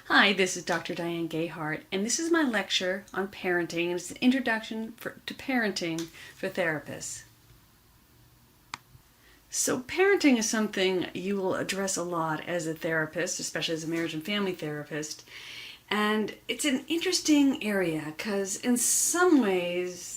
Hi, this is Dr. Diane Gehart, and this is my lecture on parenting, and it's an introduction to parenting for therapists. So parenting is something you will address a lot as a therapist, especially as a marriage and family therapist. And it's an interesting area because in some ways,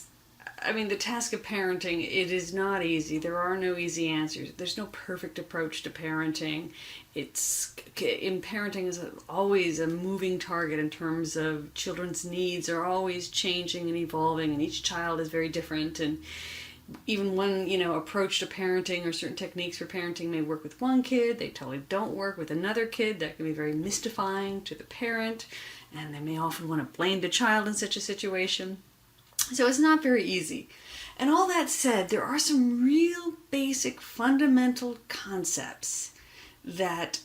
the task of parenting, it is not easy. There are no easy answers. There's no perfect approach to parenting. Parenting is always a moving target in terms of children's needs are always changing and evolving, and each child is very different. And even one, approach to parenting or certain techniques for parenting may work with one kid, they totally don't work with another kid. That can be very mystifying to the parent, and they may often want to blame the child in such a situation. So it's not very easy. And all that said, there are some real basic fundamental concepts that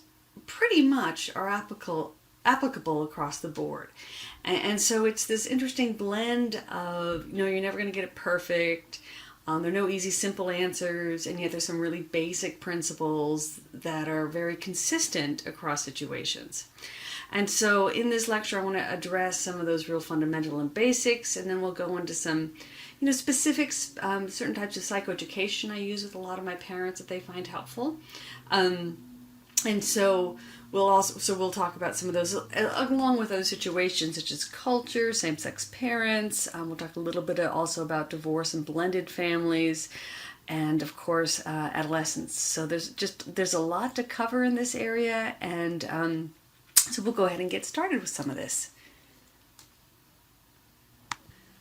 pretty much are applicable across the board. And so it's this interesting blend of, you're never going to get it perfect. There are no easy, simple answers, and yet there's some really basic principles that are very consistent across situations. And so in this lecture, I want to address some of those real fundamental and basics, and then we'll go into some, specifics, certain types of psychoeducation I use with a lot of my parents that they find helpful. And so we'll talk about some of those along with those situations such as culture, same-sex parents. We'll talk a little bit also about divorce and blended families, and of course adolescents. So there's a lot to cover in this area, and so we'll go ahead and get started with some of this.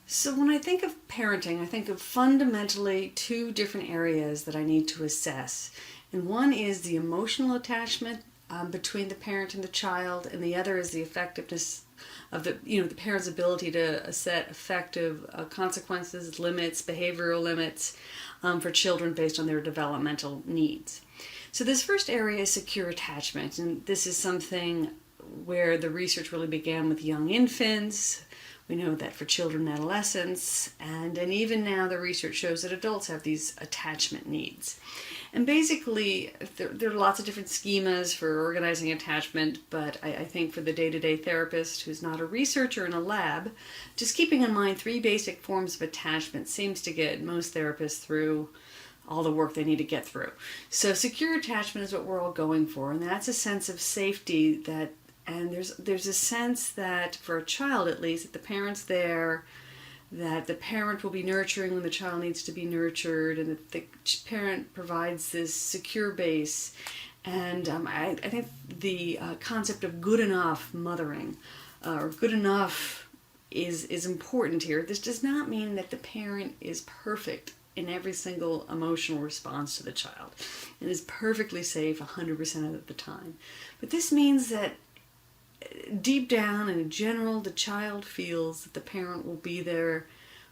So when I think of parenting, I think of fundamentally two different areas that I need to assess. And one is the emotional attachment between the parent and the child, and the other is the effectiveness of the parent's ability to set effective consequences, limits, behavioral limits for children based on their developmental needs. So this first area is secure attachment, and this is something where the research really began with young infants. We know that for children and adolescents, and even now the research shows that adults have these attachment needs. And basically, there are lots of different schemas for organizing attachment, but I think for the day-to-day therapist who's not a researcher in a lab, just keeping in mind three basic forms of attachment seems to get most therapists through all the work they need to get through. So secure attachment is what we're all going for, and that's a sense of safety and there's a sense that, for a child at least, that the parent's there, that the parent will be nurturing when the child needs to be nurtured, and that the parent provides this secure base. And I think the concept of good enough mothering, or good enough, is important here. This does not mean that the parent is perfect in every single emotional response to the child and is perfectly safe 100% of the time. But this means that deep down and in general, the child feels that the parent will be there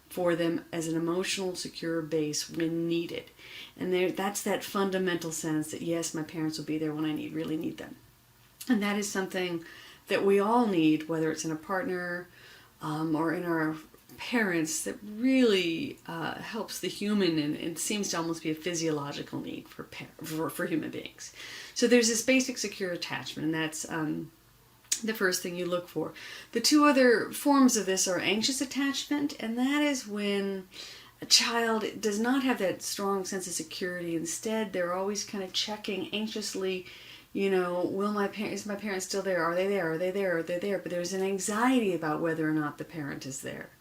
for them as an emotional, secure base when needed. And that's that fundamental sense that, yes, my parents will be there when I really need them. And that is something that we all need, whether it's in a partner or in our parents, that really helps the human, and it seems to almost be a physiological need for human beings. So there's this basic secure attachment, and that's the first thing you look for. The two other forms of this are anxious attachment, and that is when a child does not have that strong sense of security. Instead, they're always kind of checking anxiously, is my parent still there? Are they there? Are they there? Are they there? But there's an anxiety about whether or not the parent is there.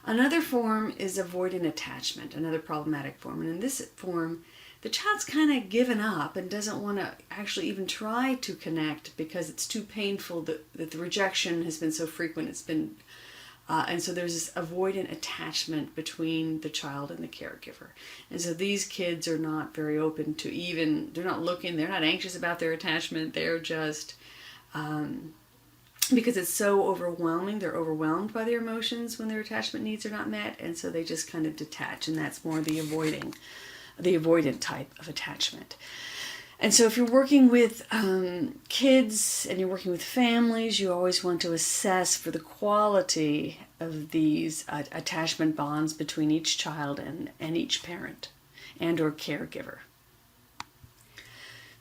Another form is avoidant attachment, another problematic form. And in this form, the child's kind of given up and doesn't want to actually even try to connect because it's too painful that the rejection has been so frequent. And so there's this avoidant attachment between the child and the caregiver. And so these kids are not very open to they're not looking, they're not anxious about their attachment. They're just, because it's so overwhelming, they're overwhelmed by their emotions when their attachment needs are not met. And so they just kind of detach, and that's more the avoidant type of attachment. And so if you're working with kids and you're working with families, you always want to assess for the quality of these attachment bonds between each child and each parent and or caregiver.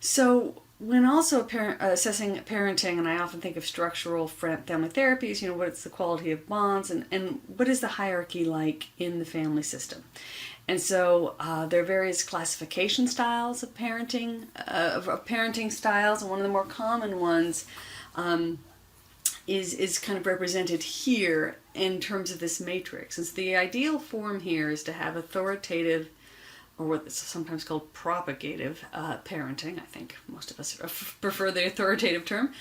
So when also assessing parenting, and I often think of structural family therapies, what's the quality of bonds, and what is the hierarchy like in the family system. And so there are various classification styles of parenting, of parenting styles, and one of the more common ones is kind of represented here in terms of this matrix. And so the ideal form here is to have authoritative, or what is sometimes called propagative parenting. I think most of us prefer the authoritative term.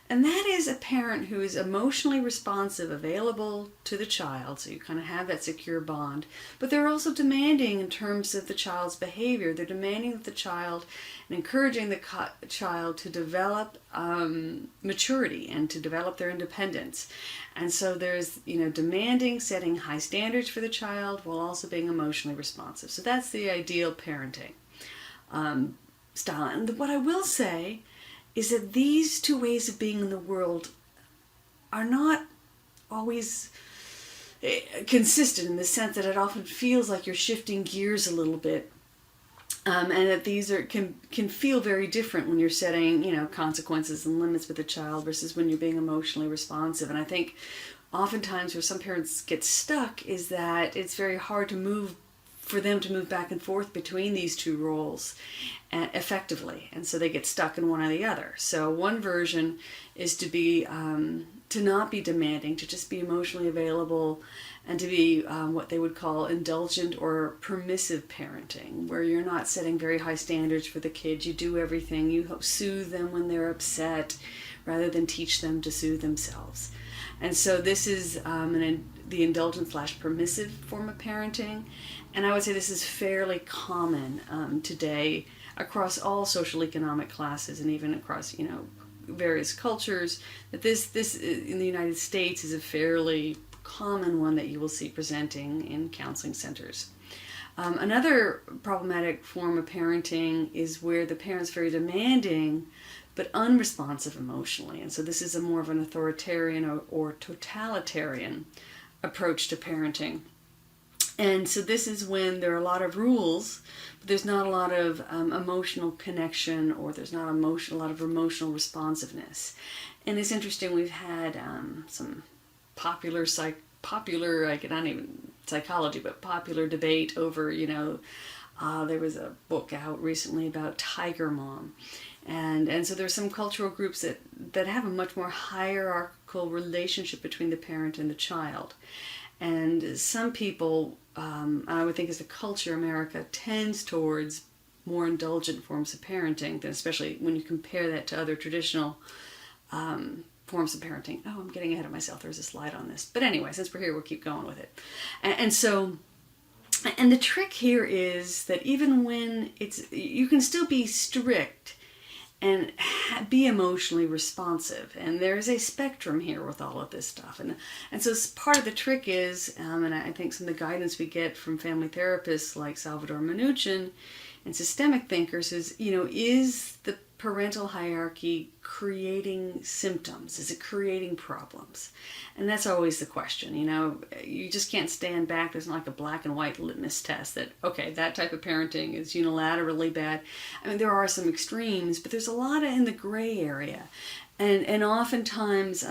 And that is a parent who is emotionally responsive, available to the child, so you kind of have that secure bond. But they're also demanding in terms of the child's behavior. They're demanding that the child and encouraging the child to develop maturity and to develop their independence. And so there's, demanding, setting high standards for the child while also being emotionally responsive. So that's the ideal parenting style. And what I will say is that these two ways of being in the world are not always consistent, in the sense that it often feels like you're shifting gears a little bit, and that these can feel very different when you're setting consequences and limits with a child versus when you're being emotionally responsive. And I think oftentimes where some parents get stuck is that it's very hard for them to move back and forth between these two roles effectively, and so they get stuck in one or the other. So one version is to not be demanding, to just be emotionally available, and to be what they would call indulgent or permissive parenting, where you're not setting very high standards for the kids. You do everything. You soothe them when they're upset rather than teach them to soothe themselves. And so this is the indulgent/permissive form of parenting. And I would say this is fairly common today across all social economic classes, and even across various cultures. That this in the United States is a fairly common one that you will see presenting in counseling centers. Another problematic form of parenting is where the parent's very demanding but unresponsive emotionally. And so this is more of an authoritarian or totalitarian approach to parenting. And so this is when there are a lot of rules, but there's not a lot of emotional connection, or there's not a lot of emotional responsiveness. And it's interesting, we've had some popular not even psychology, but popular debate over, there was a book out recently about Tiger Mom. And so there's some cultural groups that have a much more hierarchical relationship between the parent and the child. And some people, I would think as a culture, America tends towards more indulgent forms of parenting, especially when you compare that to other traditional forms of parenting. Oh, I'm getting ahead of myself. There's a slide on this. But anyway, since we're here, we'll keep going with it. And the trick here is that even when you can still be strict and be emotionally responsive. And there's a spectrum here with all of this stuff. And so part of the trick is, and I think some of the guidance we get from family therapists like Salvador Minuchin and systemic thinkers is, is the parental hierarchy creating symptoms? Is it creating problems? And that's always the question. You just can't stand back. There's not like a black and white litmus test that, okay, that type of parenting is unilaterally bad. I mean, there are some extremes, but there's a lot in the gray area. And oftentimes,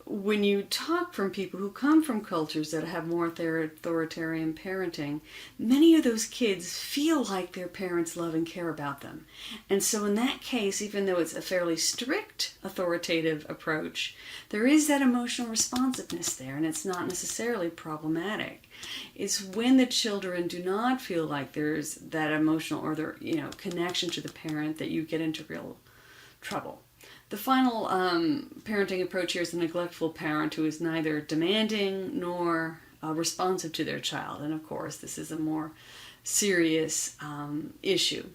when you talk from people who come from cultures that have more authoritarian parenting, many of those kids feel like their parents love and care about them. And so in that case, even though it's a fairly strict authoritative approach, there is that emotional responsiveness there, and it's not necessarily problematic. It's when the children do not feel like there's that emotional or their connection to the parent that you get into real trouble. The final parenting approach here is the neglectful parent who is neither demanding nor responsive to their child. And of course, this is a more serious issue.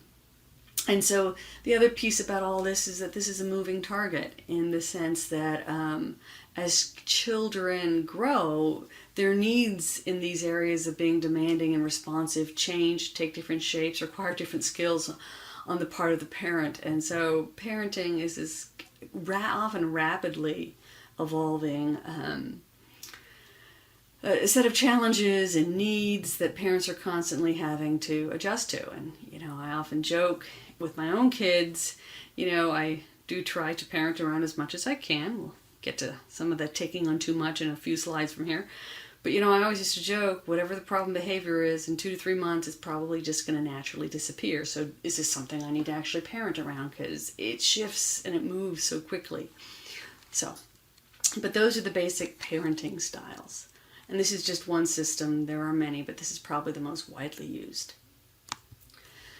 And so the other piece about all this is that this is a moving target, in the sense that as children grow, their needs in these areas of being demanding and responsive change, take different shapes, require different skills on the part of the parent. And so parenting is this often rapidly evolving a set of challenges and needs that parents are constantly having to adjust to. And, I often joke with my own kids, I do try to parent around as much as I can. We'll get to some of the taking on too much in a few slides from here. But, I always used to joke, whatever the problem behavior is, in 2 to 3 months, it's probably just going to naturally disappear. So is this something I need to actually parent around? Because it shifts and it moves so quickly. But those are the basic parenting styles. And this is just one system. There are many, but this is probably the most widely used.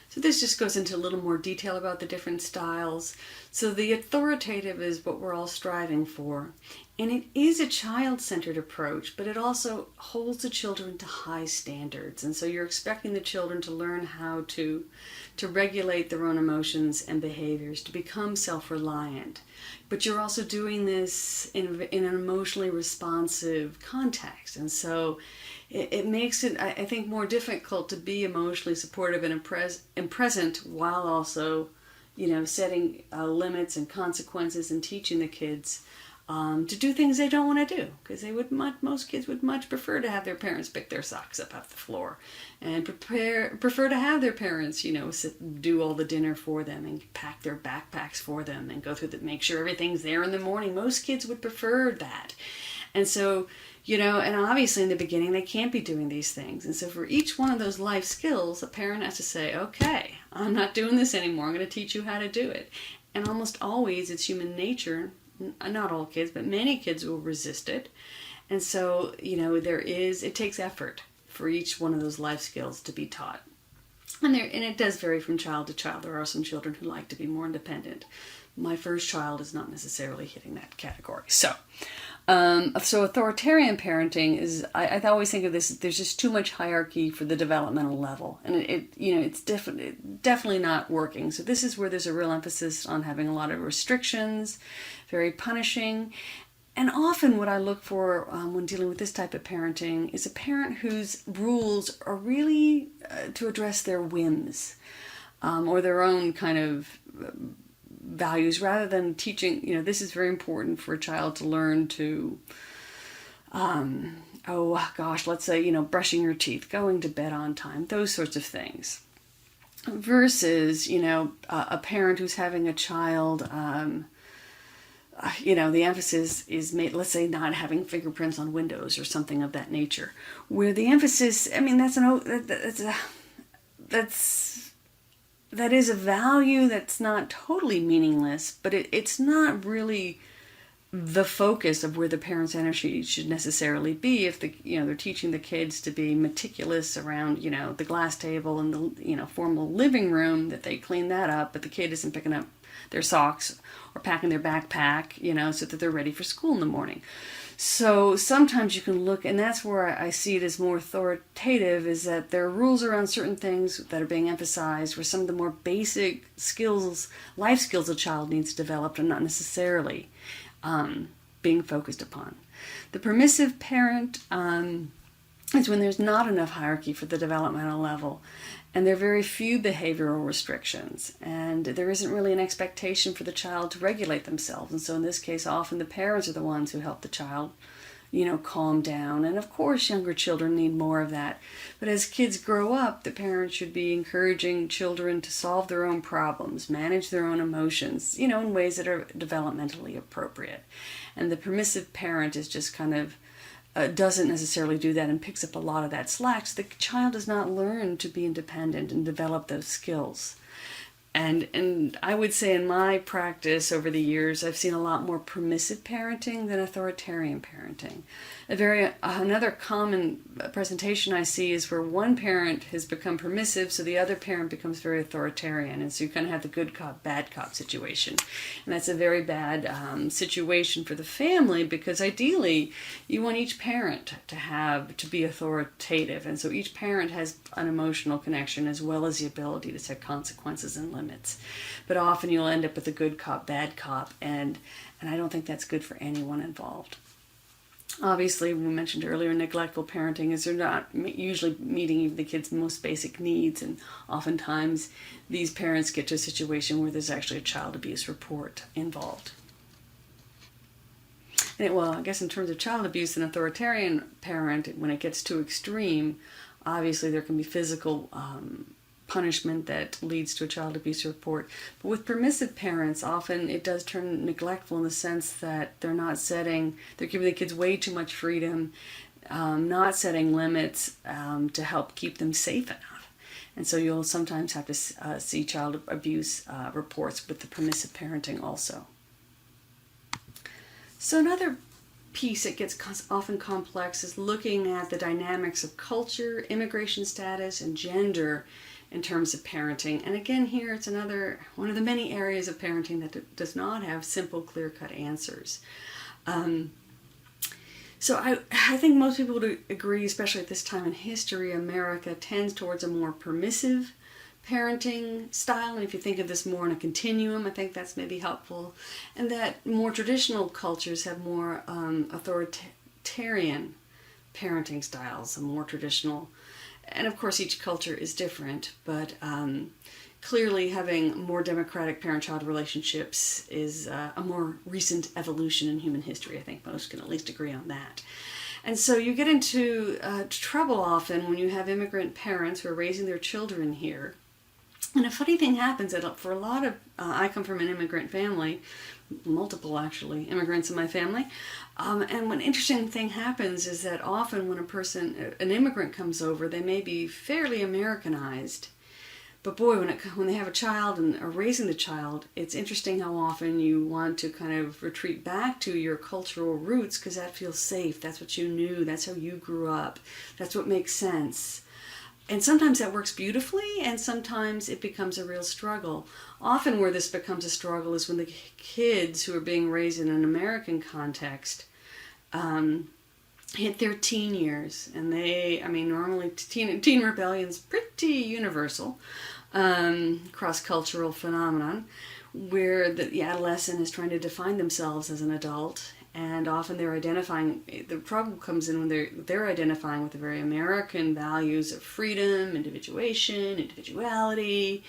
So this just goes into a little more detail about the different styles. So the authoritative is what we're all striving for. And it is a child-centered approach, but it also holds the children to high standards. And so you're expecting the children to learn how to regulate their own emotions and behaviors, to become self-reliant. But you're also doing this in an emotionally responsive context. And so it makes it, I think, more difficult to be emotionally supportive and present while also, setting limits and consequences and teaching the kids to do things they don't want to do, because most kids would much prefer to have their parents pick their socks up off the floor, and prefer to have their parents, do all the dinner for them and pack their backpacks for them and go through make sure everything's there in the morning. Most kids would prefer that, and so. And obviously in the beginning they can't be doing these things. And so for each one of those life skills, a parent has to say, okay, I'm not doing this anymore. I'm going to teach you how to do it. And almost always it's human nature, not all kids, but many kids will resist it. And so, it takes effort for each one of those life skills to be taught. And it does vary from child to child. There are some children who like to be more independent. My first child is not necessarily hitting that category. So authoritarian parenting is, I always think of this, there's just too much hierarchy for the developmental level. And it's definitely not working. So this is where there's a real emphasis on having a lot of restrictions, very punishing. And often what I look for when dealing with this type of parenting is a parent whose rules are really to address their whims or their own kind of values, rather than teaching, this is very important for a child to learn to, let's say, brushing your teeth, going to bed on time, those sorts of things. Versus, a parent who's having a child, the emphasis is made, let's say, not having fingerprints on windows or something of that nature. Where the emphasis, that is a value that's not totally meaningless, but it's not really the focus of where the parent's energy should necessarily be. If they're teaching the kids to be meticulous around, the glass table and the, formal living room, that they clean that up, but the kid isn't picking up their socks or packing their backpack, so that they're ready for school in the morning. So sometimes you can look, and that's where I see it as more authoritative, is that there are rules around certain things that are being emphasized, where some of the more basic skills, life skills a child needs developed are not necessarily being focused upon. The permissive parent is when there's not enough hierarchy for the developmental level, and there are very few behavioral restrictions, and there isn't really an expectation for the child to regulate themselves. And so in this case, often the parents are the ones who help the child, calm down. And of course, younger children need more of that. But as kids grow up, the parents should be encouraging children to solve their own problems, manage their own emotions, in ways that are developmentally appropriate. And the permissive parent is just kind of doesn't necessarily do that and picks up a lot of that slack. So the child does not learn to be independent and develop those skills. And I would say in my practice over the years, I've seen a lot more permissive parenting than authoritarian parenting. Another common presentation I see is where one parent has become permissive, so the other parent becomes very authoritarian. And so you kind of have the good cop, bad cop situation. And that's a very bad situation for the family, because ideally you want each parent to be authoritative. And so each parent has an emotional connection as well as the ability to set consequences and limits. But often you'll end up with a good cop, bad cop, and I don't think that's good for anyone involved. Obviously, we mentioned earlier, neglectful parenting is they're not usually meeting even the kids' most basic needs, and oftentimes these parents get to a situation where there's actually a child abuse report involved. Well, I guess in terms of child abuse, an authoritarian parent, when it gets too extreme, obviously there can be physical punishment that leads to a child abuse report. But with permissive parents, often it does turn neglectful in the sense that they're giving the kids way too much freedom, not setting limits to help keep them safe enough. And so you'll sometimes have to see child abuse reports with the permissive parenting also. So another piece that gets often complex is looking at the dynamics of culture, immigration status, and gender in terms of parenting. And again, here it's another one of the many areas of parenting that does not have simple, clear-cut answers. So I think most people would agree, especially at this time in history, America tends towards a more permissive parenting style. And if you think of this more in a continuum, I think that's maybe helpful. And that more traditional cultures have more authoritarian parenting styles, a more traditional. And of course, each culture is different, but clearly having more democratic parent-child relationships is a more recent evolution in human history. I think most can at least agree on that. And so you get into trouble often when you have immigrant parents who are raising their children here. And a funny thing happens that for a lot of, I come from an immigrant family, multiple actually immigrants in my family, and one interesting thing happens is that often when an immigrant comes over, they may be fairly Americanized. But boy, when they have a child and are raising the child, it's interesting how often you want to kind of retreat back to your cultural roots because that feels safe. That's what you knew. That's how you grew up. That's what makes sense. And sometimes that works beautifully, and sometimes it becomes a real struggle. Often where this becomes a struggle is when the kids who are being raised in an American context hit their teen years. And normally teen rebellion's pretty universal, cross-cultural phenomenon, where the adolescent is trying to define themselves as an adult. And often the problem comes in when they're identifying with the very American values of freedom, individuality,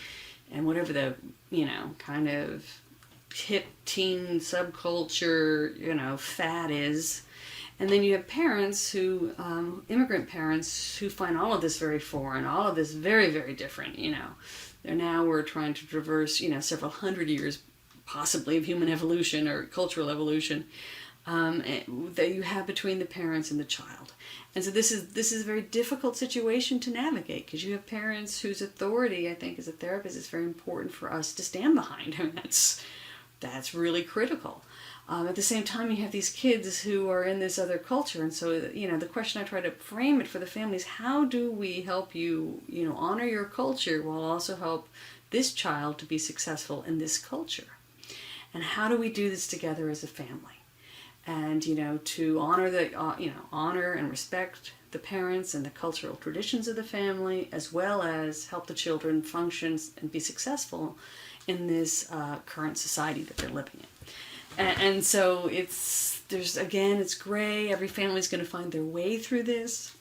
and whatever the, kind of hip teen subculture, fad is. And then you have parents immigrant parents who find all of this very foreign, all of this very, very different, We're trying to traverse, several hundred years possibly of human evolution or cultural evolution. That you have between the parents and the child. And so this is a very difficult situation to navigate because you have parents whose authority, I think, as a therapist, is very important for us to stand behind. I mean, that's really critical. At the same time, you have these kids who are in this other culture. And so, the question I try to frame it for the family is, how do we help you, honor your culture while also help this child to be successful in this culture? And how do we do this together as a family? And, to honor and respect the parents and the cultural traditions of the family, as well as help the children function and be successful in this current society that they're living in. And so it's gray. Every family's going to find their way through this.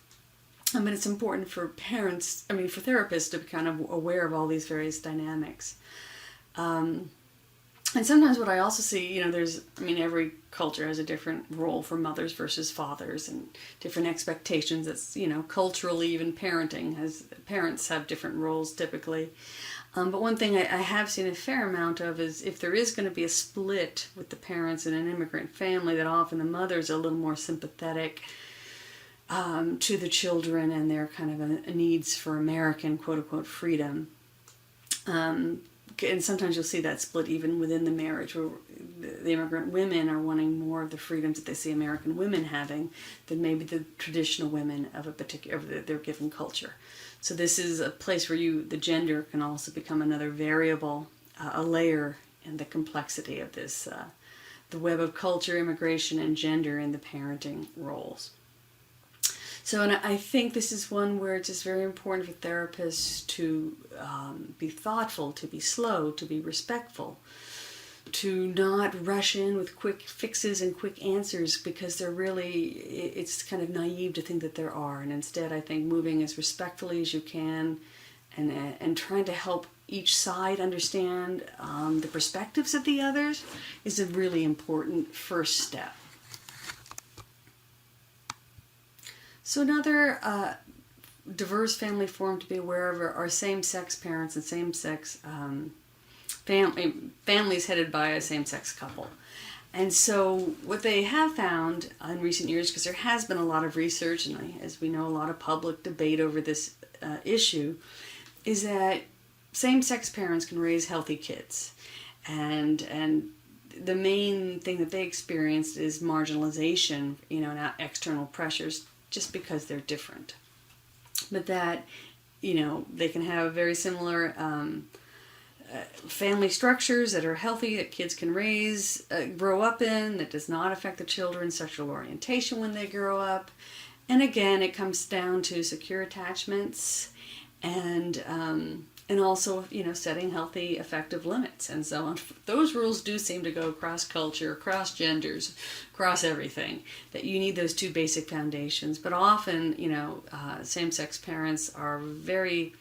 But it's important for therapists to be kind of aware of all these various dynamics. And sometimes what I also see, every culture has a different role for mothers versus fathers and different expectations. That's, culturally, even parents have different roles typically. But one thing I have seen a fair amount of is if there is going to be a split with the parents in an immigrant family, that often the mothers are a little more sympathetic to the children and their kind of needs for American quote-unquote freedom. And sometimes you'll see that split even within the marriage, where the immigrant women are wanting more of the freedoms that they see American women having than maybe the traditional women of their given culture. So this is a place where the gender can also become another variable, a layer in the complexity of this, the web of culture, immigration, and gender in the parenting roles. So, and I think this is one where it's just very important for therapists to be thoughtful, to be slow, to be respectful, to not rush in with quick fixes and quick answers, because it's kind of naive to think that there are. And instead, I think moving as respectfully as you can and trying to help each side understand the perspectives of the others is a really important first step. So another diverse family form to be aware of are same-sex parents and same-sex families headed by a same-sex couple. And so what they have found in recent years, because there has been a lot of research and as we know a lot of public debate over this issue, is that same-sex parents can raise healthy kids. And the main thing that they experienced is marginalization, and external pressures just because they're different. But that, they can have very similar family structures that are healthy, that kids can grow up in, that does not affect the children's sexual orientation when they grow up. And again, it comes down to secure attachments and also, setting healthy, effective limits and so on. Those rules do seem to go across culture, across genders, across everything, that you need those two basic foundations. But often, same-sex parents are many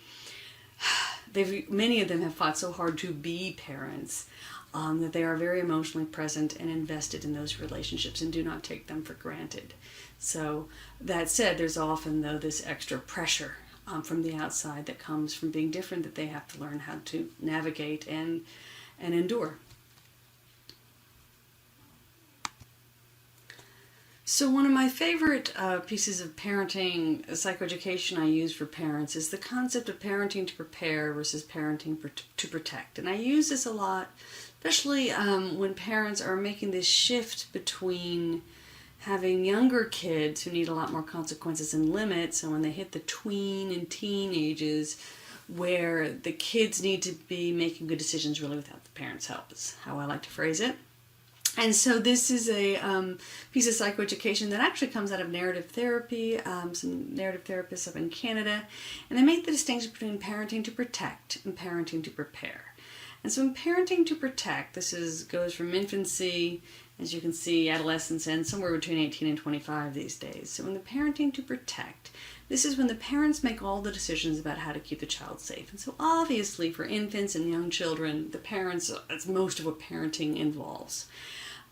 of them have fought so hard to be parents that they are very emotionally present and invested in those relationships and do not take them for granted. So that said, there's often, though, this extra pressure from the outside that comes from being different that they have to learn how to navigate and endure. So one of my favorite pieces of parenting psychoeducation I use for parents is the concept of parenting to prepare versus parenting to protect. And I use this a lot, especially when parents are making this shift between having younger kids who need a lot more consequences and limits, and when they hit the tween and teen ages, where the kids need to be making good decisions really without the parents' help, is how I like to phrase it. And so this is a piece of psychoeducation that actually comes out of narrative therapy, some narrative therapists up in Canada, and they make the distinction between parenting to protect and parenting to prepare. And so in parenting to protect, goes from infancy, as you can see, adolescence, and somewhere between 18 and 25 these days. So in the parenting to protect, this is when the parents make all the decisions about how to keep the child safe. And so obviously for infants and young children, the parents, that's most of what parenting involves.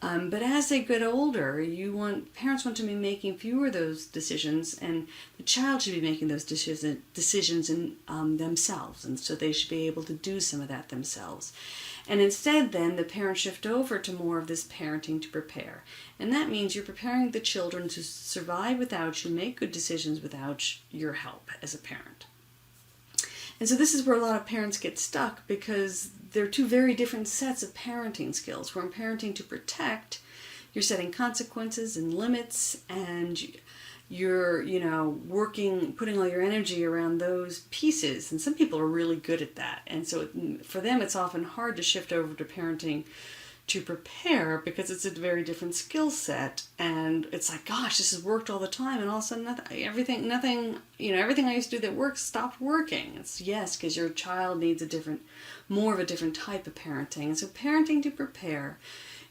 But as they get older, parents want to be making fewer of those decisions, and the child should be making those decisions in themselves, and so they should be able to do some of that themselves. And instead then, the parents shift over to more of this parenting to prepare. And that means you're preparing the children to survive without you, make good decisions without your help as a parent. And so this is where a lot of parents get stuck, because they're two very different sets of parenting skills. Where in parenting to protect, you're setting consequences and limits, and you're, putting all your energy around those pieces. And some people are really good at that. And so for them, it's often hard to shift over to parenting to prepare, because it's a very different skill set, and it's like, gosh, this has worked all the time, and all of a sudden everything I used to do that works stopped working. It's yes, because your child needs more of a different type of parenting. And so parenting to prepare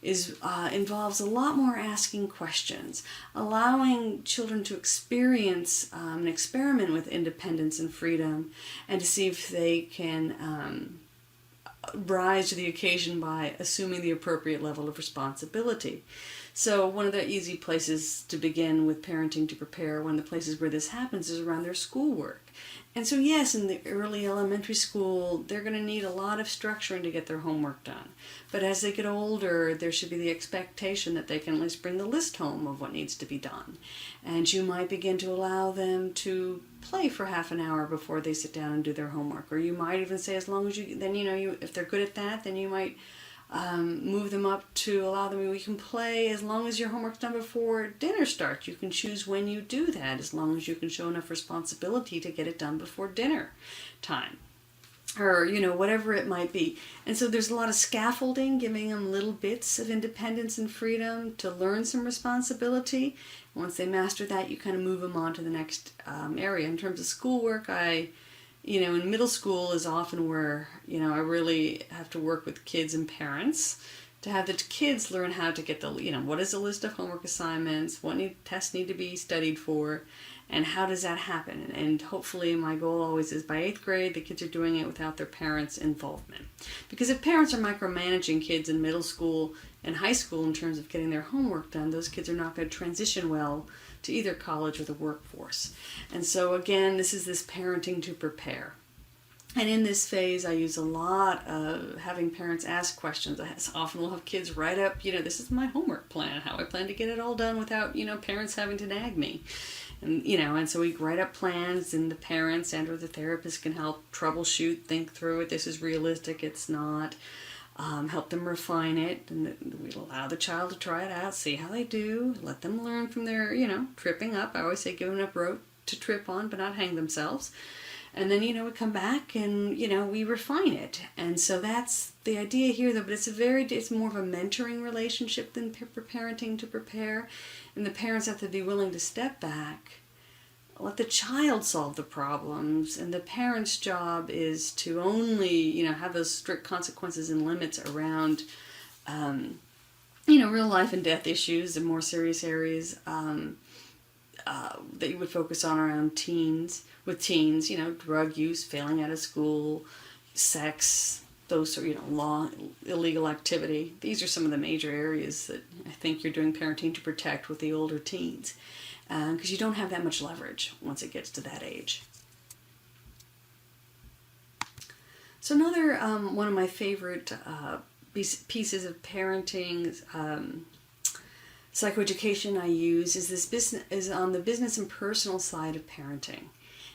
involves a lot more asking questions, allowing children to experience and experiment with independence and freedom, and to see if they can rise to the occasion by assuming the appropriate level of responsibility. So one of the easy places to begin with parenting to prepare, one of the places where this happens, is around their schoolwork. And so yes, in the early elementary school, they're going to need a lot of structuring to get their homework done. But as they get older, there should be the expectation that they can at least bring the list home of what needs to be done. And you might begin to allow them to play for half an hour before they sit down and do their homework. Or you might even say, as long as if they're good at that, then you might move them up to allow them, we can play as long as your homework's done before dinner starts. You can choose when you do that, as long as you can show enough responsibility to get it done before dinner time. Or, whatever it might be. And so there's a lot of scaffolding, giving them little bits of independence and freedom to learn some responsibility. Once they master that, you kind of move them on to the next area. In terms of schoolwork, in middle school is often where, I really have to work with kids and parents to have the kids learn how to get what is a list of homework assignments, what tests need to be studied for, and how does that happen. And hopefully my goal always is by 8th grade, the kids are doing it without their parents' involvement. Because if parents are micromanaging kids in middle school, in high school in terms of getting their homework done, those kids are not going to transition well to either college or the workforce. And so again, this is this parenting to prepare. And in this phase, I use a lot of having parents ask questions. I often will have kids write up, this is my homework plan, how I plan to get it all done without, parents having to nag me. And so we write up plans, and the parents and or the therapist can help troubleshoot, think through it. This is realistic, it's not. Help them refine it, and we'll allow the child to try it out, see how they do, let them learn from their, tripping up. I always say give them a rope to trip on, but not hang themselves. And then, we come back and, we refine it. And so that's the idea here, though, but it's more of a mentoring relationship than parenting to prepare. And the parents have to be willing to step back, let the child solve the problems, and the parent's job is to only, have those strict consequences and limits around, real life and death issues and more serious areas that you would focus on around teens, drug use, failing out of school, sex, those sort law, illegal activity. These are some of the major areas that I think you're doing parenting to protect with the older teens, because you don't have that much leverage once it gets to that age. So another one of my favorite pieces of parenting psychoeducation I use is on the business and personal side of parenting.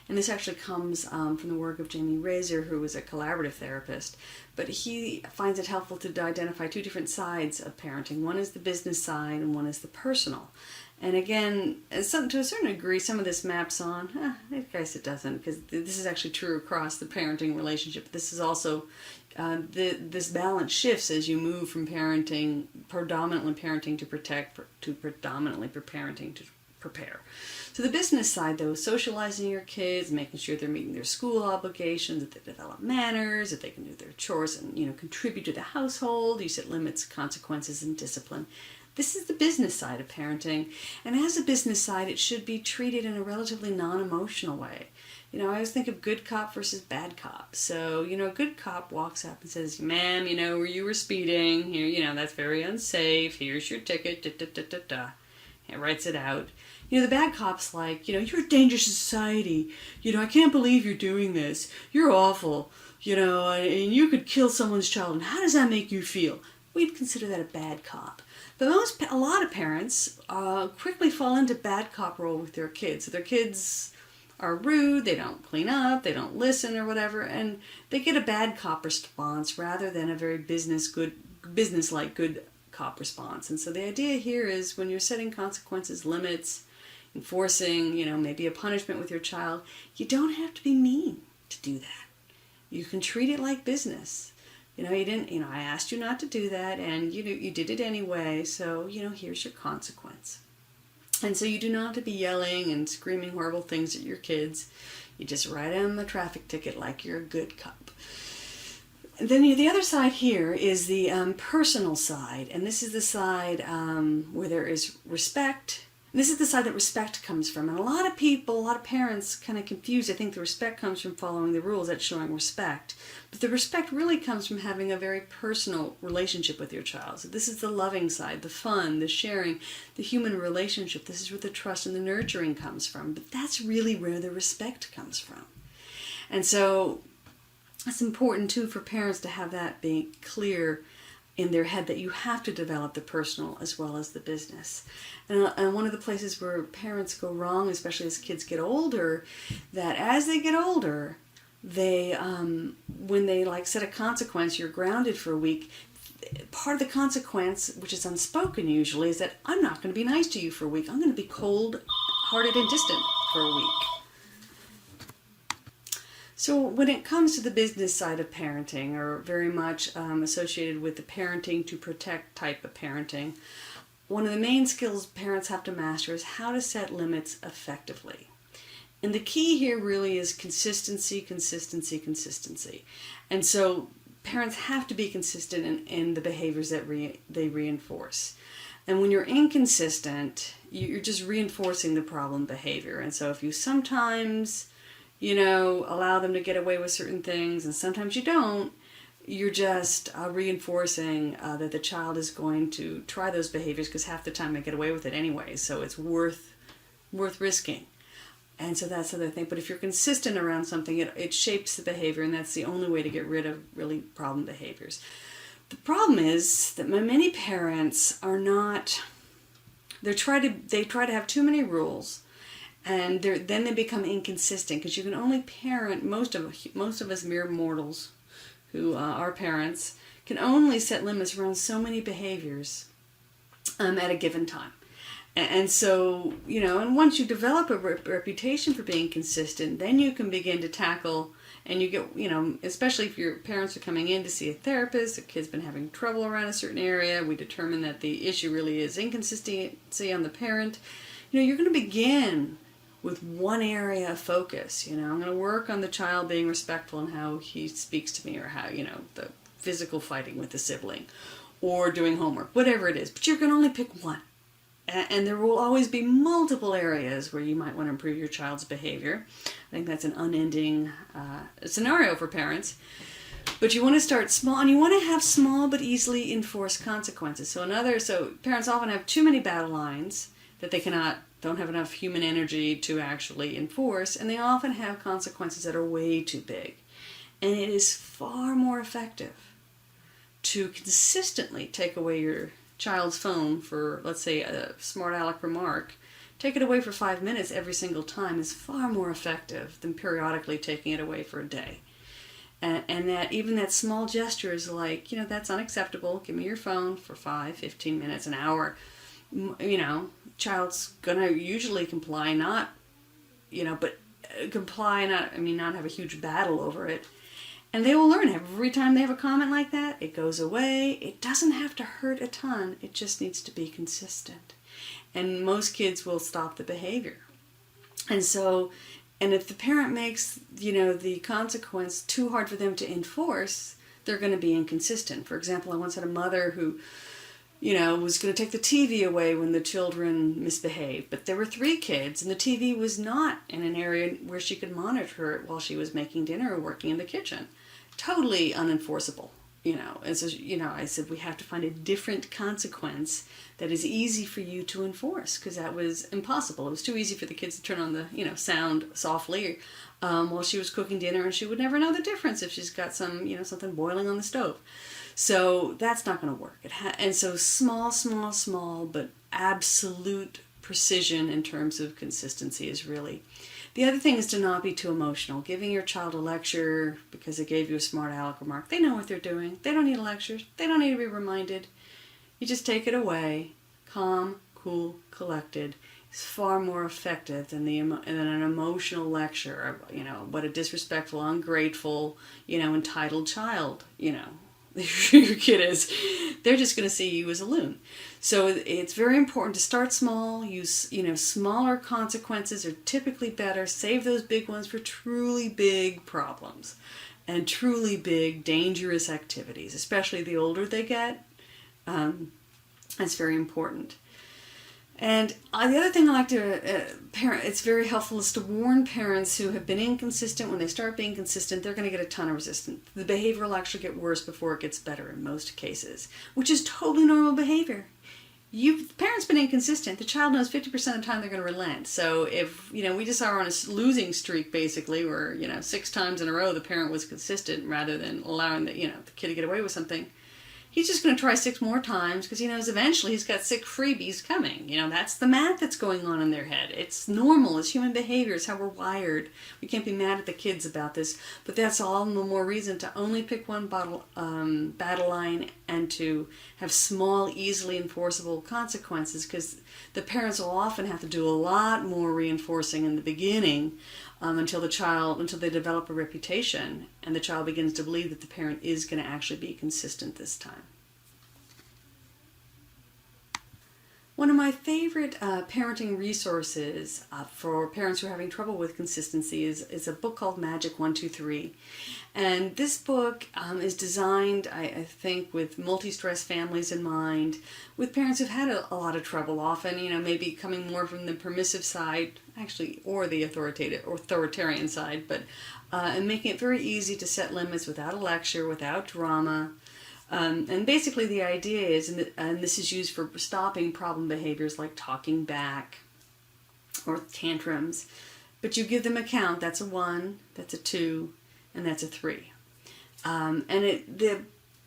And this actually comes from the work of Jamie Razor, who was a collaborative therapist. But he finds it helpful to identify two different sides of parenting. One is the business side and one is the personal. And again, to a certain degree, some of this maps on, I guess it doesn't, because this is actually true across the parenting relationship. This is also, this balance shifts as you move from predominantly parenting to protect, to predominantly parenting to prepare. So the business side, though, socializing your kids, making sure they're meeting their school obligations, that they develop manners, that they can do their chores and, contribute to the household. You set limits, consequences, and discipline. This is the business side of parenting. And as a business side, it should be treated in a relatively non-emotional way. I always think of good cop versus bad cop. So, a good cop walks up and says, ma'am, you were speeding. Here, that's very unsafe. Here's your ticket, and writes it out. The bad cop's like, you're a danger to society. I can't believe you're doing this. You're awful. And you could kill someone's child. And how does that make you feel? We'd consider that a bad cop. But a lot of parents quickly fall into bad cop role with their kids. So their kids are rude, they don't clean up, they don't listen or whatever, and they get a bad cop response rather than a very business-like good cop response. And so the idea here is when you're setting consequences, limits, enforcing, maybe a punishment with your child, you don't have to be mean to do that. You can treat it like business. I asked you not to do that, and you did it anyway, so, here's your consequence. And so you do not have to be yelling and screaming horrible things at your kids. You just write them a traffic ticket like you're a good cop. And then the other side here is the personal side, and this is the side where there is respect. This is the side that respect comes from. And a lot of parents kind of confuse. I think the respect comes from following the rules. That's showing respect. But the respect really comes from having a very personal relationship with your child. So this is the loving side, the fun, the sharing, the human relationship. This is where the trust and the nurturing comes from. But that's really where the respect comes from. And so it's important, too, for parents to have that being clear in their head, that you have to develop the personal as well as the business. And one of the places where parents go wrong, especially as kids get older, that as they get older, they when they set a consequence, you're grounded for a week. Part of the consequence, which is unspoken usually, is that I'm not going to be nice to you for a week. I'm going to be cold-hearted and distant for a week. So when it comes to the business side of parenting, or very much associated with the parenting to protect type of parenting, one of the main skills parents have to master is how to set limits effectively. And the key here really is consistency. And so parents have to be consistent in the behaviors that they reinforce. And when you're inconsistent, you're just reinforcing the problem behavior. And so if you sometimes allow them to get away with certain things, and sometimes you don't, you're just reinforcing that the child is going to try those behaviors because half the time they get away with it anyway, so it's worth risking. And so that's the other thing. But if you're consistent around something, it shapes the behavior, and that's the only way to get rid of really problem behaviors. The problem is that many parents are not, they try to have too many rules, and then they become inconsistent, because you can only parent, most of us mere mortals who are parents can only set limits around so many behaviors at a given time. And so, and once you develop a reputation for being consistent, then you can begin to tackle, and you get, especially if your parents are coming in to see a therapist, the kid's been having trouble around a certain area, we determine that the issue really is inconsistency on the parent, you're going to begin with one area of focus. I'm going to work on the child being respectful in how he speaks to me, or how, the physical fighting with the sibling, or doing homework, whatever it is. But you're going to only pick one. And there will always be multiple areas where you might want to improve your child's behavior. I think that's an unending scenario for parents. But you want to start small, and you want to have small but easily enforced consequences. So parents often have too many battle lines that they don't have enough human energy to actually enforce, and they often have consequences that are way too big. And it is far more effective to consistently take away your child's phone for, let's say, a smart aleck remark. Take it away for 5 minutes every single time is far more effective than periodically taking it away for a day. And that even that small gesture is like, that's unacceptable. Give me your phone for 5, 15 minutes, an hour. Child's gonna usually comply, not have a huge battle over it. And they will learn every time they have a comment like that, it goes away. It doesn't have to hurt a ton. It just needs to be consistent. And most kids will stop the behavior. And if the parent makes, the consequence too hard for them to enforce, they're going to be inconsistent. For example, I once had a mother who, was going to take the TV away when the children misbehaved. But there were 3 kids, and the TV was not in an area where she could monitor it while she was making dinner or working in the kitchen. Totally unenforceable, And so, I said, we have to find a different consequence that is easy for you to enforce, because that was impossible. It was too easy for the kids to turn on the, sound softly while she was cooking dinner, and she would never know the difference if she's got some, something boiling on the stove. So that's not going to work. And so small, but absolute precision in terms of consistency is really. The other thing is to not be too emotional. Giving your child a lecture because they gave you a smart aleck remark. They know what they're doing. They don't need a lecture. They don't need to be reminded. You just take it away. Calm, cool, collected. It's far more effective than an emotional lecture. What a disrespectful, ungrateful, entitled child, your kid is. They're just going to see you as a loon. So it's very important to start small. Use, smaller consequences are typically better. Save those big ones for truly big problems and truly big, dangerous activities, especially the older they get. That's very important. And the other thing I like to it's very helpful, is to warn parents who have been inconsistent. When they start being consistent, they're going to get a ton of resistance. The behavior will actually get worse before it gets better in most cases, which is totally normal behavior. The parent's been inconsistent. The child knows 50% of the time they're going to relent. So if, we just are on a losing streak, basically, where, 6 times in a row the parent was consistent rather than allowing the kid to get away with something, he's just going to try 6 more times because he knows eventually he's got 6 freebies coming. That's the math that's going on in their head. It's normal. It's human behavior. It's how we're wired. We can't be mad at the kids about this, but that's all the more reason to only pick one battle line and to have small, easily enforceable consequences, because the parents will often have to do a lot more reinforcing in the beginning until they develop a reputation and the child begins to believe that the parent is going to actually be consistent this time. One of my favorite parenting resources for parents who are having trouble with consistency is a book called Magic 123. And this book is designed, I think, with multi-stress families in mind, with parents who've had a lot of trouble, often, maybe coming more from the permissive side, actually, or the authoritarian side, but and making it very easy to set limits without a lecture, without drama. And basically the idea is, and this is used for stopping problem behaviors like talking back or tantrums, but you give them a count. That's a 1, that's a 2, and that's a 3. The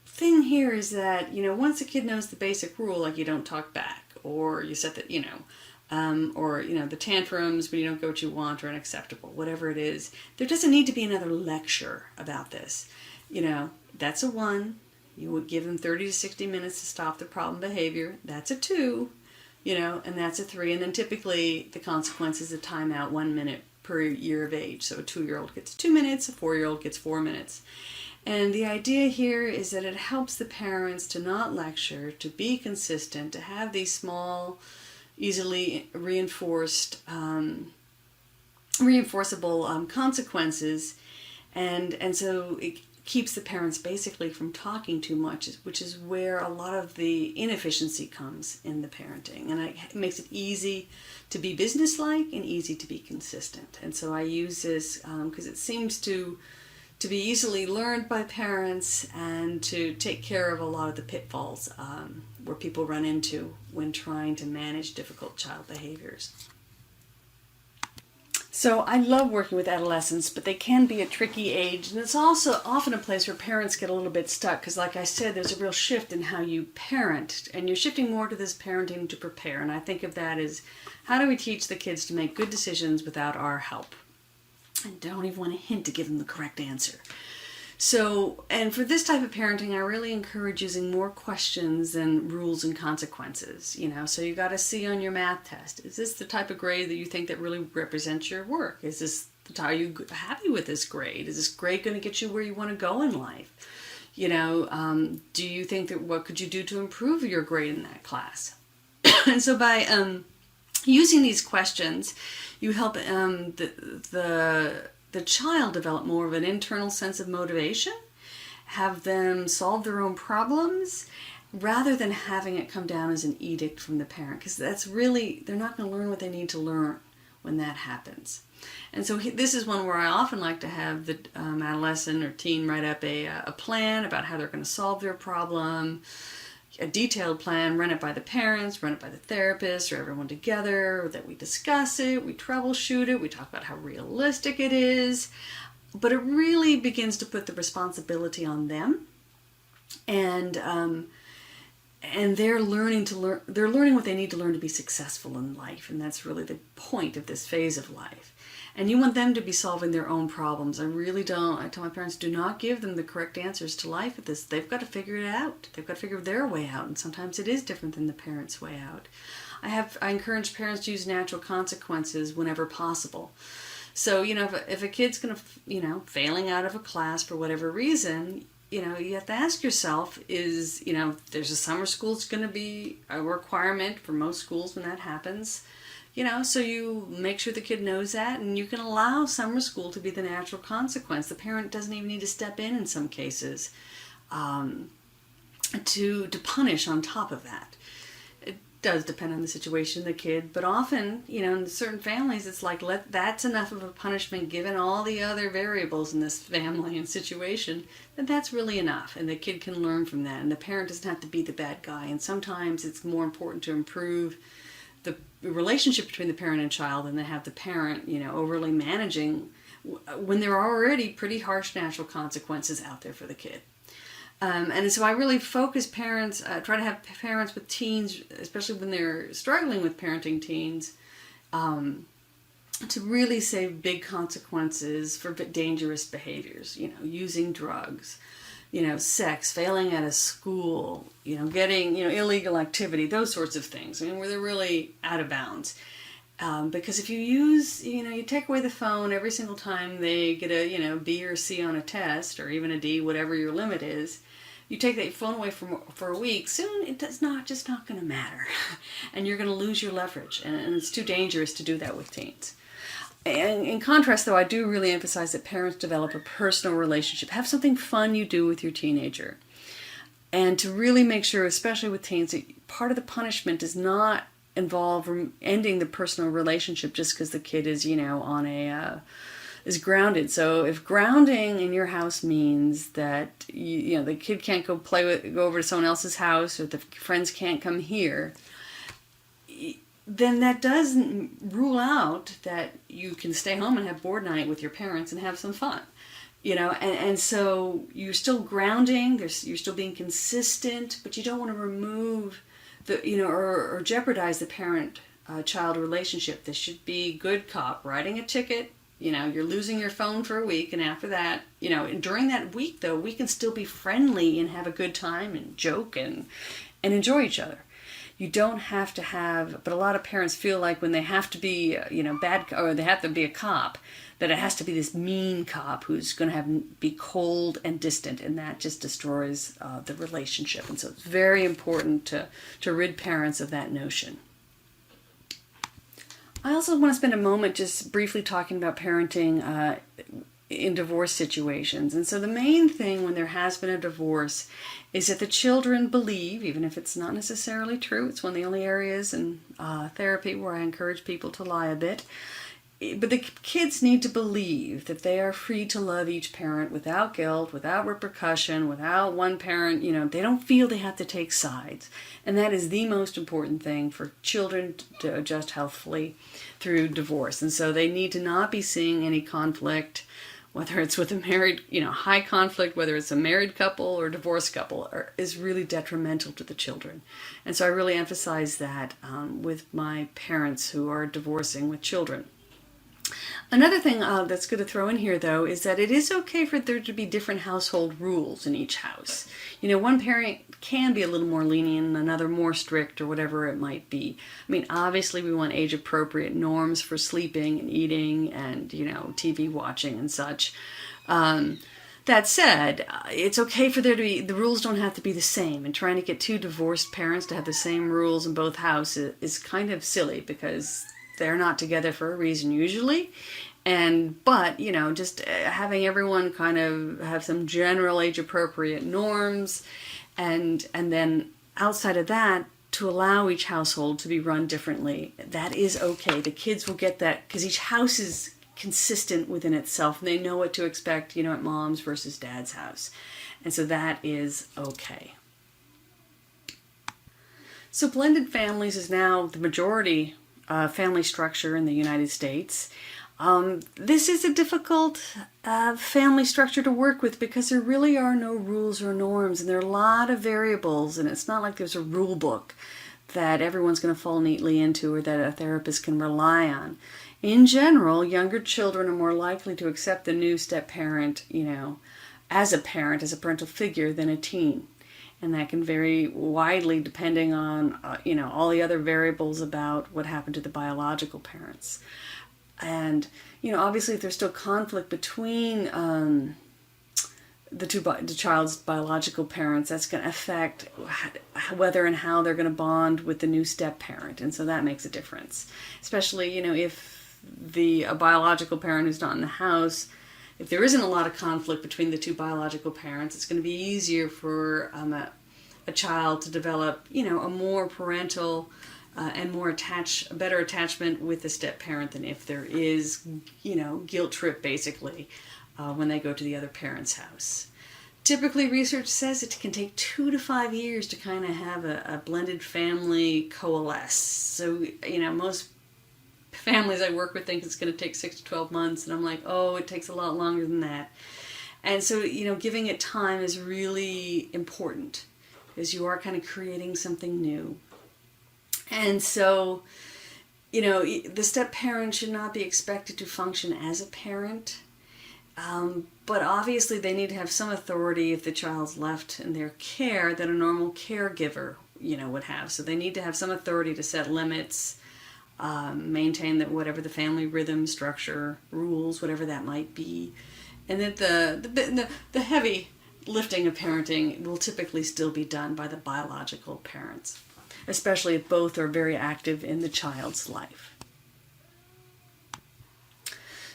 thing here is that, once a kid knows the basic rule, like you don't talk back, or you set the, the tantrums when you don't get what you want, or unacceptable, whatever it is, there doesn't need to be another lecture about this. That's a 1. You would give them 30 to 60 minutes to stop the problem behavior. That's a 2, and that's a 3. And then typically the consequence is a timeout 1 minute per year of age. So a 2-year-old gets 2 minutes, a 4-year-old gets 4 minutes. And the idea here is that it helps the parents to not lecture, to be consistent, to have these small, easily reinforceable consequences. And so it keeps the parents basically from talking too much, which is where a lot of the inefficiency comes in the parenting. And it makes it easy to be businesslike and easy to be consistent. And so I use this because it seems to be easily learned by parents and to take care of a lot of the pitfalls where people run into when trying to manage difficult child behaviors. So I love working with adolescents, but they can be a tricky age, and it's also often a place where parents get a little bit stuck because, like I said, there's a real shift in how you parent, and you're shifting more to this parenting to prepare, and I think of that as how do we teach the kids to make good decisions without our help? I don't even want to hint to give them the correct answer. So, and for this type of parenting, I really encourage using more questions than rules and consequences, So you got to see on your math test, is this the type of grade that you think that really represents your work? Are you happy with this grade? Is this grade going to get you where you want to go in life? Do you think that what could you do to improve your grade in that class? And so by using these questions, you help the child develop more of an internal sense of motivation, have them solve their own problems, rather than having it come down as an edict from the parent, because that's really, they're not going to learn what they need to learn when that happens. And so this is one where I often like to have the adolescent or teen write up a plan about how they're going to solve their problem, a detailed plan, run it by the parents, run it by the therapist, or everyone together, that we discuss it, we troubleshoot it, we talk about how realistic it is, but it really begins to put the responsibility on them, and they're learning what they need to learn to be successful in life, and that's really the point of this phase of life. And you want them to be solving their own problems. I tell my parents, do not give them the correct answers to life at this. They've got to figure it out. They've got to figure their way out, and sometimes it is different than the parent's way out. I encourage parents to use natural consequences whenever possible. So, if a kid's going to, failing out of a class for whatever reason, you have to ask yourself, there's a summer school, it's going to be a requirement for most schools when that happens. So you make sure the kid knows that, and you can allow summer school to be the natural consequence. The parent doesn't even need to step in some cases to punish on top of that. It does depend on the situation of the kid, but often, in certain families, it's like, that's enough of a punishment given all the other variables in this family and situation, that's really enough, and the kid can learn from that, and the parent doesn't have to be the bad guy, and sometimes it's more important to improve the relationship between the parent and child than to have the parent, overly managing when there are already pretty harsh natural consequences out there for the kid. And so I really focus try to have parents with teens, especially when they're struggling with parenting teens, to really save big consequences for dangerous behaviors, using drugs, sex, failing at a school, getting, illegal activity, those sorts of things. Where they're really out of bounds. Because if you use, you take away the phone every single time they get a, B or C on a test, or even a D, whatever your limit is, you take that phone away for a week, soon it's just not going to matter. And you're going to lose your leverage. And it's too dangerous to do that with teens. And in contrast, though, I do really emphasize that parents develop a personal relationship. Have something fun you do with your teenager. And to really make sure, especially with teens, that part of the punishment does not involve ending the personal relationship just because the kid is, on is grounded. So if grounding in your house means that the kid can't go over to someone else's house, or the friends can't come here, then that doesn't rule that you can stay home and have board night with your parents and have some fun. And so you're still grounding, you're still being consistent, but you don't want to remove or jeopardize the parent-child relationship. This should be good cop, writing a ticket. You're losing your phone for a week, and after that, during that week, though, we can still be friendly and have a good time and joke and enjoy each other. You don't have to have, but a lot of parents feel like when they have to be, bad, or they have to be a cop, that it has to be this mean cop who's going to be cold and distant, and that just destroys the relationship. And so it's very important to rid parents of that notion. I also want to spend a moment just briefly talking about parenting in divorce situations. And so the main thing when there has been a divorce is that the children believe, even if it's not necessarily true, it's one of the only areas in therapy where I encourage people to lie a bit, but the kids need to believe that they are free to love each parent without guilt, without repercussion, without one parent, they don't feel they have to take sides. And that is the most important thing for children to adjust healthfully through divorce. And so they need to not be seeing any conflict, whether it's with a married, high conflict, whether it's a married couple or divorced couple, is really detrimental to the children. And so I really emphasize that with my parents who are divorcing with children. Another thing that's good to throw in here, though, is that it is okay for there to be different household rules in each house. One parent can be a little more lenient and another more strict, or whatever it might be. I mean, obviously we want age-appropriate norms for sleeping and eating and, TV watching and such. That said, it's okay for there to be, the rules don't have to be the same, and trying to get two divorced parents to have the same rules in both houses is kind of silly, because they're not together for a reason usually. But just having everyone kind of have some general age appropriate norms, and then outside of that, to allow each household to be run differently, that is okay. The kids will get that because each house is consistent within itself, and they know what to expect, at mom's versus dad's house. And so that is okay. So blended families is now the majority family structure in the United States. This is a difficult family structure to work with because there really are no rules or norms, and there are a lot of variables, and it's not like there's a rule book that everyone's going to fall neatly into or that a therapist can rely on. In general, younger children are more likely to accept the new step-parent, as a parent, as a parental figure than a teen. And that can vary widely depending on, all the other variables about what happened to the biological parents. And, obviously if there's still conflict between the child's biological parents, that's going to affect whether and how they're going to bond with the new step-parent. And so that makes a difference. Especially, if a biological parent who's not in the house, if there isn't a lot of conflict between the two biological parents, it's going to be easier for a child to develop, a more parental and a better attachment with the step-parent than if there is, guilt trip basically when they go to the other parent's house. Typically, research says it can take 2 to 5 years to kind of have a blended family coalesce. So, most families I work with think it's going to take 6 to 12 months, and I'm like, oh, it takes a lot longer than that. And so, giving it time is really important, because you are kind of creating something new. And so, the step-parent should not be expected to function as a parent, but obviously they need to have some authority if the child's left in their care that a normal caregiver, would have. So they need to have some authority to set limits, maintain that whatever the family rhythm, structure, rules, whatever that might be. And that the heavy lifting of parenting will typically still be done by the biological parents, especially if both are very active in the child's life.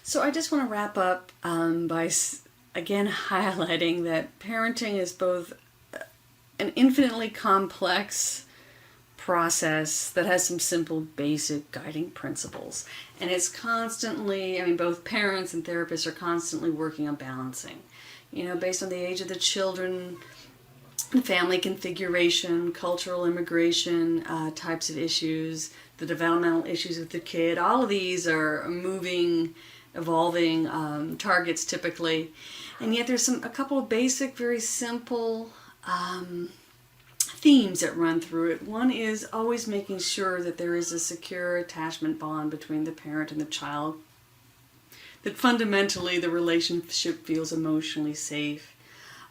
So I just want to wrap up by again highlighting that parenting is both an infinitely complex process that has some simple basic guiding principles, and it's constantly, both parents and therapists are constantly working on balancing, based on the age of the children, family configuration, cultural immigration, types of issues, the developmental issues with the kid. All of these are moving, evolving targets typically, and yet there's a couple of basic, very simple themes that run through it. One is always making sure that there is a secure attachment bond between the parent and the child, that fundamentally the relationship feels emotionally safe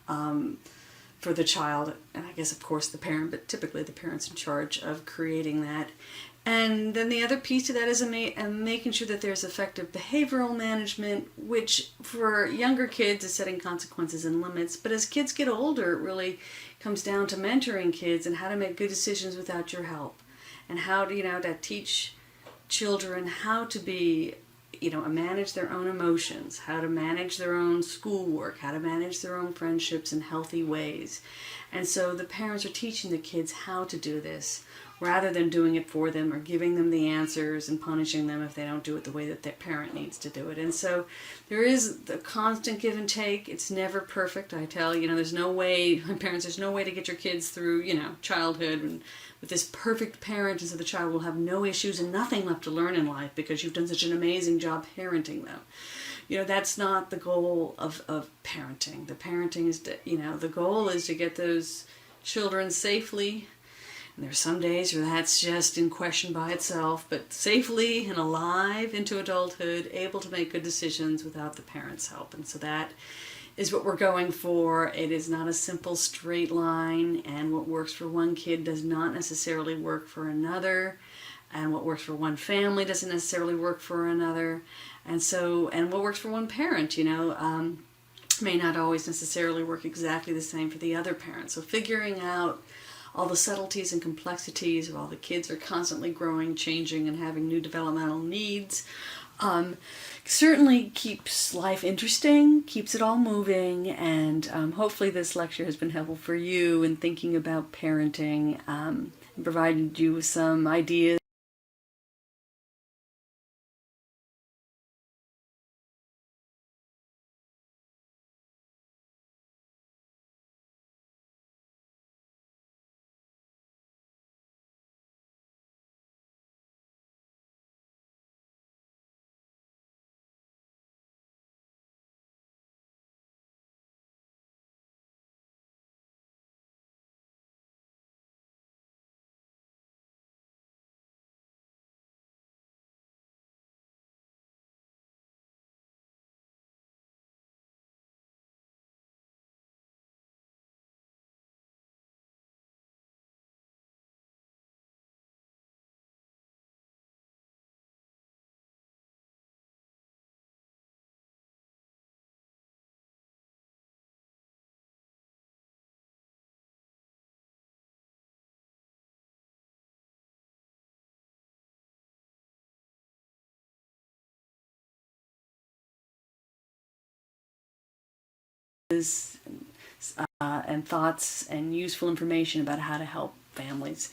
for the child, and I guess of course the parent, but typically the parent's in charge of creating that. And then the other piece to that is making sure that there's effective behavioral management, which for younger kids is setting consequences and limits. But as kids get older, it really comes down to mentoring kids and how to make good decisions without your help. And how to, to teach children how to be, manage their own emotions, how to manage their own schoolwork, how to manage their own friendships in healthy ways. And so the parents are teaching the kids how to do this, rather than doing it for them or giving them the answers and punishing them if they don't do it the way that their parent needs to do it. And so there is the constant give and take. It's never perfect. I tell there's no way, parents, there's no way to get your kids through, childhood and with this perfect parent, and so the child will have no issues and nothing left to learn in life because you've done such an amazing job parenting them. That's not the goal of parenting. The parenting is, the goal is to get those children safely. And there's some days where that's just in question by itself, but safely and alive into adulthood, able to make good decisions without the parents' help. And so that is what we're going for. It is not a simple straight line, and what works for one kid does not necessarily work for another, and what works for one family doesn't necessarily work for another. And what works for one parent, may not always necessarily work exactly the same for the other parent. So figuring out all the subtleties and complexities while the kids are constantly growing, changing, and having new developmental needs certainly keeps life interesting, keeps it all moving, and hopefully this lecture has been helpful for you in thinking about parenting and provided you with some ideas and thoughts and useful information about how to help families